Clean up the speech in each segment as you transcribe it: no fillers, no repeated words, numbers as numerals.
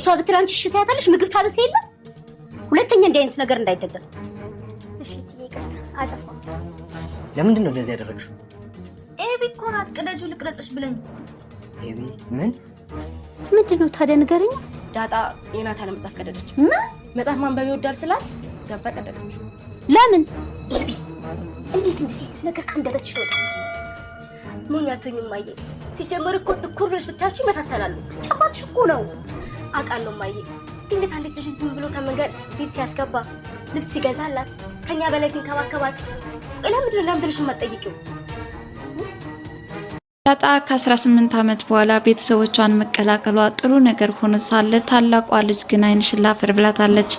እሷ ብትራንቺ ሽታ ያታለሽ ምግብ ታበስ የለ ሁለተኛ እንዲህ አይነት ነገር እንዳይደገም እሺ ይቅርታ አጠፋው ለምንድን ነው እንደዚህ ያደረግሽው ኤቢ እኮ ናት ቅደጁ ልቅረጽሽ ብለኝ ኤቢ ምንድነው ታዲያ ንገረኝ ዳጣ የናታን መጽሐፍ ቀደደች መጽሐፍ ማንበብ ይወዳል ስላት ገብታ ቀደደች ለምን ኤቢ እንዴት እንደዚህ ነገር ካንደበትሽ ይወጣል ሞኛተኝ ማየ ሲጀመር እኮ ትኩርሽ ብታቺ መሳሰላሉ ጫባትሽ እኮ ነው አቃለው ማየ እንዴት አንዴት ልጅ ዝም ብሎ ከመንገድ ቤት ሲያስገባ ልብስ ሲገዛላት ከኛ በላይ ሲንከባከባት ለምን ብለሽ ማጠይቂው ዳጣ ከ18 ዓመት በኋላ ቤተሰቦቿን መቀላቀሏ ጥሩ ነገር ሆኖ ሳለ ታላቋ ልጅ ግን አይንሽላ ፍር ብላታለች።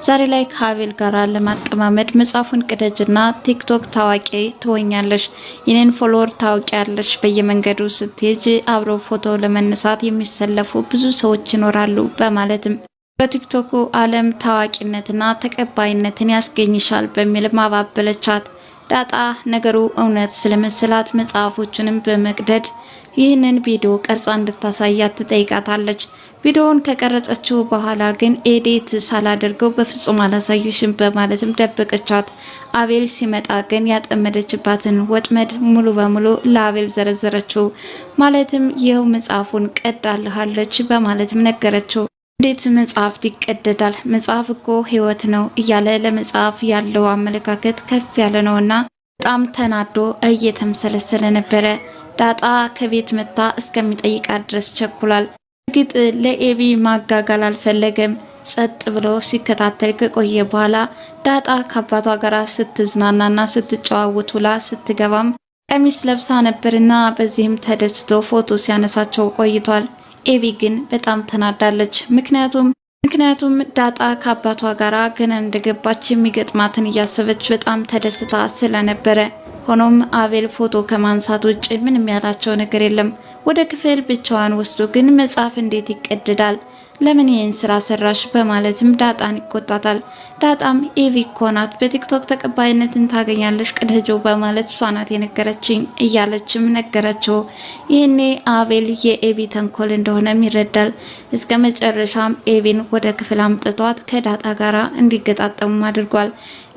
ዛሬ ላይ ከአቤል ጋር ለማጠማመድ መጽሐፉን ቅደጅና ቲክቶክ ታዋቂ ትሆኛለሽ፣ የኔን ፎሎወር ታውቂያለሽ፣ በየመንገዱ ስትሄጂ አብረው ፎቶ ለመነሳት የሚሰለፉ ብዙ ሰዎች ይኖራሉ በማለትም በቲክቶኩ ዓለም ታዋቂነትና ተቀባይነትን ያስገኝሻል በሚል ማባበለቻት። ዳጣ ነገሩ እውነት ስለመሰላት መጽሐፎቹንም በመቅደድ ይህንን ቪዲዮ ቀርጻ እንድታሳያት ትጠይቃታለች። ቪዲዮውን ከቀረጸችው በኋላ ግን ኤዲት ሳላደርገው በፍጹም አላሳይሽም በማለትም ደበቀቻት። አቤል ሲመጣ ግን ያጠመደችባትን ወጥመድ ሙሉ በሙሉ ለአቤል ዘረዘረችው። ማለትም ይኸው መጽሐፉን ቀዳልሃለች በማለትም ነገረችው። እንዴት መጽሐፍ ይቀደዳል? መጽሐፍ እኮ ህይወት ነው እያለ ለመጽሐፍ ያለው አመለካከት ከፍ ያለ ነውና በጣም ተናዶ እየተምሰለሰለ ነበረ። ዳጣ ከቤት መጣ እስከሚጠይቃት ድረስ ቸኩላል። እርግጥ ለኤቢ ማጋጋል አልፈለገም። ጸጥ ብሎ ሲከታተል ከቆየ በኋላ ዳጣ ከአባቷ ጋር ስትዝናናና ስትጨዋወት ውላ ስትገባም ቀሚስ ለብሳ ነበርና በዚህም ተደስቶ ፎቶ ሲያነሳቸው ቆይቷል። ኤቢ ግን በጣም ተናዳለች። ምክንያቱም ዳጣ ከአባቷ ጋር ገና እንደገባች የሚገጥማትን እያሰበች በጣም ተደስታ ስለነበረ። ሆኖም አቤል ፎቶ ከማንሳት ውጭ ምንም ያላቸው ነገር የለም። ወደ ክፍል ብቻዋን ወስዶ ግን መጽሐፍ እንዴት ይቀደዳል? ለምን ይህን ስራ ሰራሽ? በማለትም ዳጣን ይቆጣታል። ዳጣም ኤቪ እኮ ናት በቲክቶክ ተቀባይነትን ታገኛለሽ ቅደጀው በማለት እሷ ናት የነገረችኝ እያለችም ነገረችው። ይህኔ አቤል የኤቪ ተንኮል እንደሆነም ይረዳል። እስከ መጨረሻም ኤቪን ወደ ክፍል አምጥቷት ከዳጣ ጋራ እንዲገጣጠሙ አድርጓል።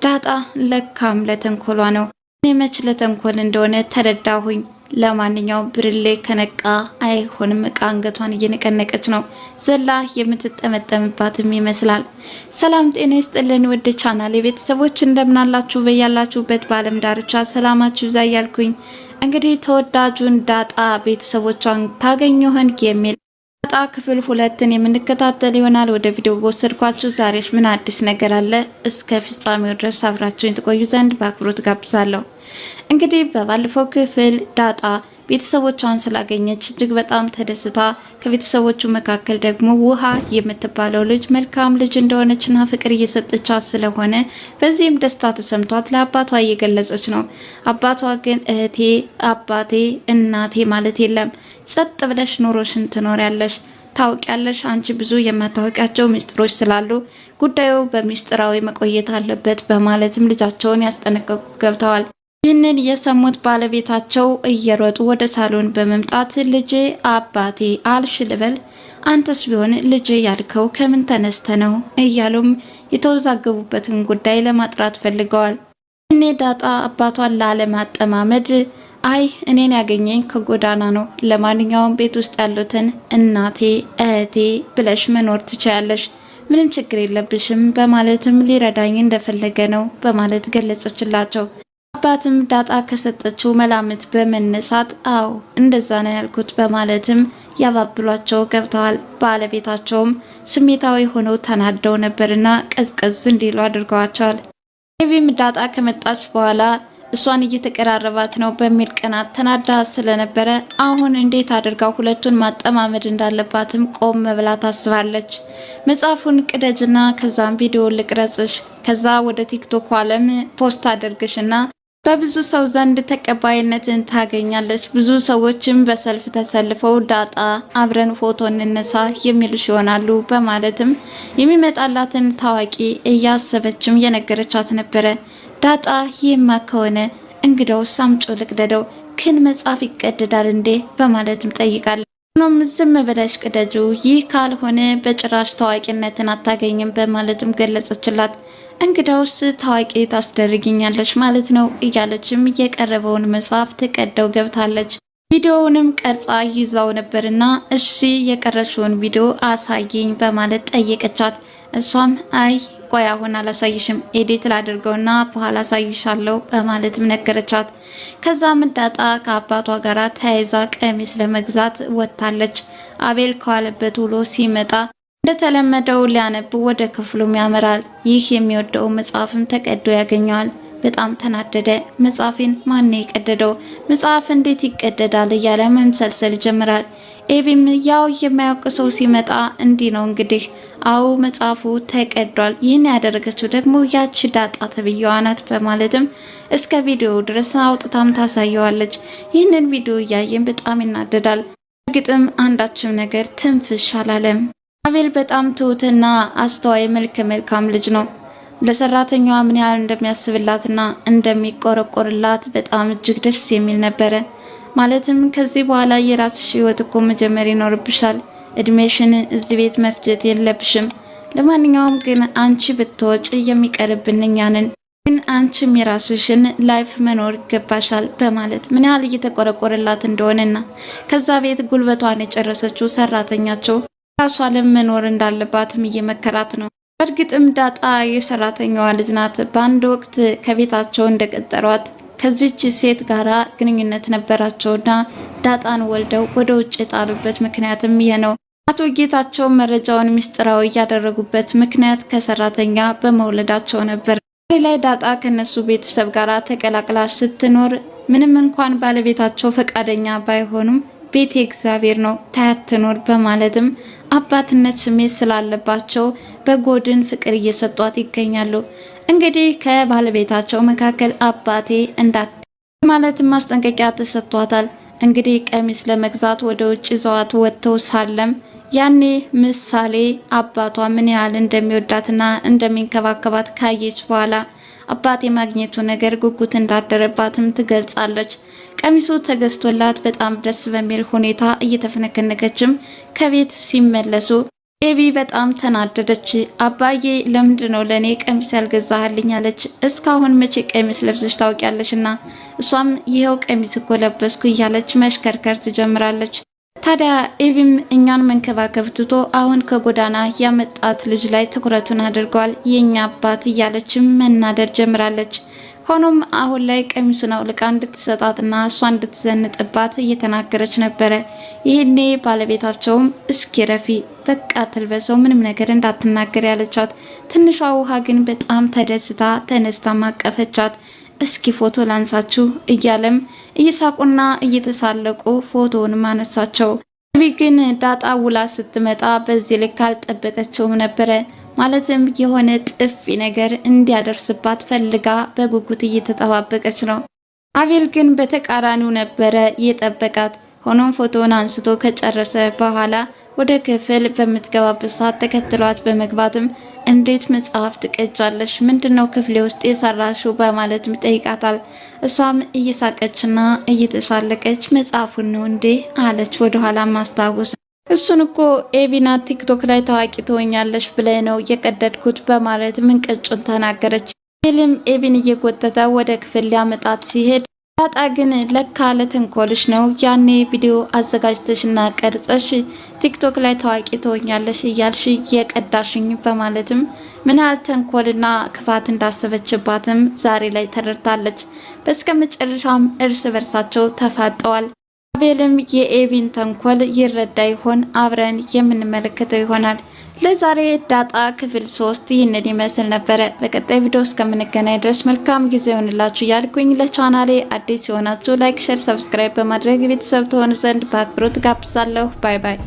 ዳጣ ለካም ለተንኮሏ ነው። እኔ መች ለተንኮል እንደሆነ ተረዳሁኝ። ለማንኛውም ብርሌ ከነቃ አይሆንም እቃ አንገቷን እየነቀነቀች ነው። ዘላ የምትጠመጠምባትም ይመስላል። ሰላም ጤና ይስጥልን ውድ ቻናል የቤተሰቦች እንደምናላችሁ በያላችሁበት በዓለም ዳርቻ ሰላማችሁ ይብዛ እያልኩኝ እንግዲህ ተወዳጁን ዳጣ ቤተሰቦቿን ታገኙ ይሆን የሚል ዳጣ ክፍል 2ን የምንከታተል ይሆናል። ወደ ቪዲዮ ወሰድኳችሁ። ዛሬስ ምን አዲስ ነገር አለ? እስከ ፍጻሜው ድረስ አብራችሁኝ ተቆዩ ዘንድ በአክብሮት ጋብዛለሁ። እንግዲህ በባለፈው ክፍል ዳጣ ቤተሰቦቿን ስላገኘች እጅግ በጣም ተደስታ ከቤተሰቦቹ መካከል ደግሞ ውሃ የምትባለው ልጅ መልካም ልጅ እንደሆነችና ፍቅር እየሰጠቻት ስለሆነ በዚህም ደስታ ተሰምቷት ለአባቷ እየገለጸች ነው። አባቷ ግን እህቴ፣ አባቴ፣ እናቴ ማለት የለም፣ ጸጥ ብለሽ ኑሮሽን ትኖሪያለሽ፣ ታውቂያለሽ፣ አንቺ ብዙ የማታውቂያቸው ሚስጥሮች ስላሉ ጉዳዩ በሚስጥራዊ መቆየት አለበት በማለትም ልጃቸውን ያስጠነቀቁ ገብተዋል። ይህንን የሰሙት ባለቤታቸው እየሮጡ ወደ ሳሎን በመምጣት ልጄ አባቴ አልሽ ልበል፣ አንተስ ቢሆን ልጄ ያልከው ከምን ተነስተ ነው እያሉም የተወዛገቡበትን ጉዳይ ለማጥራት ፈልገዋል። እኔ ዳጣ አባቷን ላለማጠማመድ አይ እኔን ያገኘኝ ከጎዳና ነው፣ ለማንኛውም ቤት ውስጥ ያሉትን እናቴ እህቴ ብለሽ መኖር ትችያለሽ፣ ምንም ችግር የለብሽም በማለትም ሊረዳኝ እንደፈለገ ነው በማለት ገለጸችላቸው። አባትም ዳጣ ከሰጠችው መላምት በመነሳት አዎ እንደዛ ነው ያልኩት በማለትም ያባብሏቸው ገብተዋል። ባለቤታቸውም ስሜታዊ ሆነው ተናደው ነበርና ቀዝቀዝ እንዲሉ አድርገዋቸዋል። ኤቪም ዳጣ ከመጣች በኋላ እሷን እየተቀራረባት ነው በሚል ቀናት ተናዳ ስለነበረ አሁን እንዴት አድርጋ ሁለቱን ማጠማመድ እንዳለባትም ቆም ብላ ታስባለች። መጽሐፉን ቅደጅና ከዛም ቪዲዮ ልቅረጽሽ፣ ከዛ ወደ ቲክቶክ ዓለም ፖስት አድርግሽና በብዙ ሰው ዘንድ ተቀባይነትን ታገኛለች፣ ብዙ ሰዎችም በሰልፍ ተሰልፈው ዳጣ አብረን ፎቶ እንነሳ የሚሉሽ ይሆናሉ በማለትም የሚመጣላትን ታዋቂ እያሰበችም የነገረቻት ነበረ። ዳጣ ይህማ ከሆነ እንግዳው ሳምጮ ልቅደደው ክን መጽሐፍ ይቀደዳል እንዴ በማለትም ጠይቃለች። ሆኖም ዝም ብለሽ ቅደጁ፣ ይህ ካልሆነ በጭራሽ ታዋቂነትን አታገኝም በማለትም ገለጸችላት። እንግዳውስ ታዋቂ ታስደርግኛለሽ ማለት ነው እያለችም የቀረበውን መጽሐፍ ተቀደው ገብታለች። ቪዲዮውንም ቀርጻ ይዛው ነበርና እሺ የቀረችውን ቪዲዮ አሳየኝ በማለት ጠየቀቻት። እሷም አይ ቆይ አሁን አላሳይሽም፣ ኤዲት ላድርገውና በኋላ አሳይሻለሁ በማለትም ነገረቻት። ከዛም ዳጣ ከአባቷ ጋር ተያይዛ ቀሚስ ለመግዛት ወጥታለች። አቤል ከዋለበት ውሎ ሲመጣ እንደተለመደው ሊያነብ ወደ ክፍሉም ያመራል። ይህ የሚወደው መጽሐፍም ተቀዶ ያገኘዋል። በጣም ተናደደ። መጽሐፌን ማን የቀደደው? መጽሐፍ እንዴት ይቀደዳል እያለ መምሰልሰል ጀምራል። ኤቪም ያው የማያውቅ ሰው ሲመጣ እንዲህ ነው እንግዲህ። አው መጽሐፉ ተቀዷል። ይህን ያደረገችው ደግሞ ያቺ ዳጣ ተብዬዋ ናት በማለትም እስከ ቪዲዮ ድረስ አውጥታም ታሳየዋለች። ይህንን ቪዲዮ እያየን በጣም ይናደዳል። እርግጥም አንዳችም ነገር ትንፍሽ አላለም። አቤል በጣም ትሁትና አስተዋይ መልካም ልጅ ነው። ለሰራተኛዋ ምን ያህል እንደሚያስብላትና እንደሚቆረቆርላት በጣም እጅግ ደስ የሚል ነበረ። ማለትም ከዚህ በኋላ የራስሽ ህይወት እኮ መጀመር ይኖርብሻል፣ እድሜሽን እዚህ ቤት መፍጀት የለብሽም። ለማንኛውም ግን አንቺ ብትወጪ የሚቀርብን እኛ ነን፣ ግን አንቺም የራስሽን ላይፍ መኖር ይገባሻል በማለት ምን ያህል እየተቆረቆረላት እንደሆነና ከዛ ቤት ጉልበቷን የጨረሰችው ሰራተኛቸው ራሷ ለመኖር እንዳለባትም እየመከራት ነው። እርግጥም ዳጣ የሰራተኛዋ ልጅ ናት። በአንድ ወቅት ከቤታቸው እንደቀጠሯት ከዚች ሴት ጋራ ግንኙነት ነበራቸውና ዳጣን ወልደው ወደ ውጭ የጣሉበት ምክንያትም ይሄ ነው። አቶ ጌታቸው መረጃውን ሚስጥራዊ ያደረጉበት ምክንያት ከሰራተኛ በመውለዳቸው ነበር። ላይ ዳጣ ከነሱ ቤተሰብ ጋራ ተቀላቅላ ስትኖር ምንም እንኳን ባለቤታቸው ፈቃደኛ ባይሆኑም ቤት እግዚአብሔር ነው ታያትኖር በማለትም አባትነት ስሜት ስላለባቸው በጎድን ፍቅር እየሰጧት ይገኛሉ። እንግዲህ ከባለቤታቸው መካከል አባቴ እንዳት ማለትም ማስጠንቀቂያ ተሰጥቷታል። እንግዲህ ቀሚስ ለመግዛት ወደ ውጭ ይዘዋት ወጥተው ሳለም ያኔ ምሳሌ አባቷ ምን ያህል እንደሚወዳትና እንደሚንከባከባት ካየች በኋላ አባት የማግኘቱ ነገር ጉጉት እንዳደረባትም ትገልጻለች። ቀሚሱ ተገዝቶላት በጣም ደስ በሚል ሁኔታ እየተፈነከነከችም ከቤት ሲመለሱ ኤቪ በጣም ተናደደች። አባዬ ለምንድነው ለኔ ቀሚስ ያልገዛህልኝ አለች። እስካሁን መቼ ቀሚስ ለብሰሽ ታውቂያለሽና? እሷም ይሄው ቀሚስ እኮ ለበስኩ እያለች መሽከርከር ትጀምራለች። ታዲያ ኤቪም እኛን መንከባከብ ትቶ አሁን ከጎዳና ያመጣት ልጅ ላይ ትኩረቱን አድርጓል የኛ አባት እያለችም መናደር ጀምራለች። ሆኖም አሁን ላይ ቀሚሱን አውልቃ እንድትሰጣትና እሷ እንድትዘንጥባት እየተናገረች ነበረ። ይህኔ ባለቤታቸውም እስኪ ረፊ በቃ ትልበሰው ምንም ነገር እንዳትናገር ያለቻት። ትንሿ ውሃ ግን በጣም ተደስታ ተነስታ ማቀፈቻት። እስኪ ፎቶ ላንሳችሁ እያለም እየሳቁና እየተሳለቁ ፎቶውን ማነሳቸው። ግን ዳጣ ውላ ስትመጣ በዚህ ልክ አልጠበቀችውም ነበረ። ማለትም የሆነ ጥፊ ነገር እንዲያደርስባት ፈልጋ በጉጉት እየተጠባበቀች ነው። አቤል ግን በተቃራኒው ነበረ የጠበቃት። ሆኖም ፎቶውን አንስቶ ከጨረሰ በኋላ ወደ ክፍል በምትገባበት ሰዓት ተከትሏት በመግባትም እንዴት መጽሐፍ ትቀጃለሽ? ምንድነው ክፍሌ ውስጥ የሰራሽው? በማለትም ጠይቃታል። እሷም እየሳቀችና እየተሳለቀች መጽሐፉን ነው እንዴ አለች። ወደ ኋላ ማስታወስ እሱን እኮ ኤቪና ቲክቶክ ላይ ታዋቂ ትሆኛለሽ ብለህ ነው የቀደድኩት በማለት ምንቅጩን ተናገረች። ኤልም ኤቪን እየጎተተ ወደ ክፍል ሊያመጣት ሲሄድ ዳጣ ግን ለካ ለተንኮልሽ ነው ያኔ ቪዲዮ አዘጋጅተሽና ቀርጸሽ ቲክቶክ ላይ ታዋቂ ትሆኛለሽ እያልሽ የቀዳሽኝ በማለትም ምን ያህል ተንኮልና ክፋት እንዳሰበችባትም ዛሬ ላይ ተረድታለች። በስከመጨረሻም እርስ በርሳቸው ተፋጠዋል። አቤልም የኤቪን ተንኮል ይረዳ ይሆን? አብረን የምንመለከተው ይሆናል። ለዛሬ ዳጣ ክፍል 3 ይህንን ይመስል ነበረ። በቀጣይ ቪዲዮ እስከምንገናኝ ድረስ መልካም ጊዜ ይሁንላችሁ ያልኩኝ፣ ለቻናሌ አዲስ የሆናችሁ ላይክ፣ ሼር፣ ሰብስክራይብ በማድረግ ቤተሰብ ትሆኑ ዘንድ በአክብሮት ጋብዛለሁ። ባይ ባይ።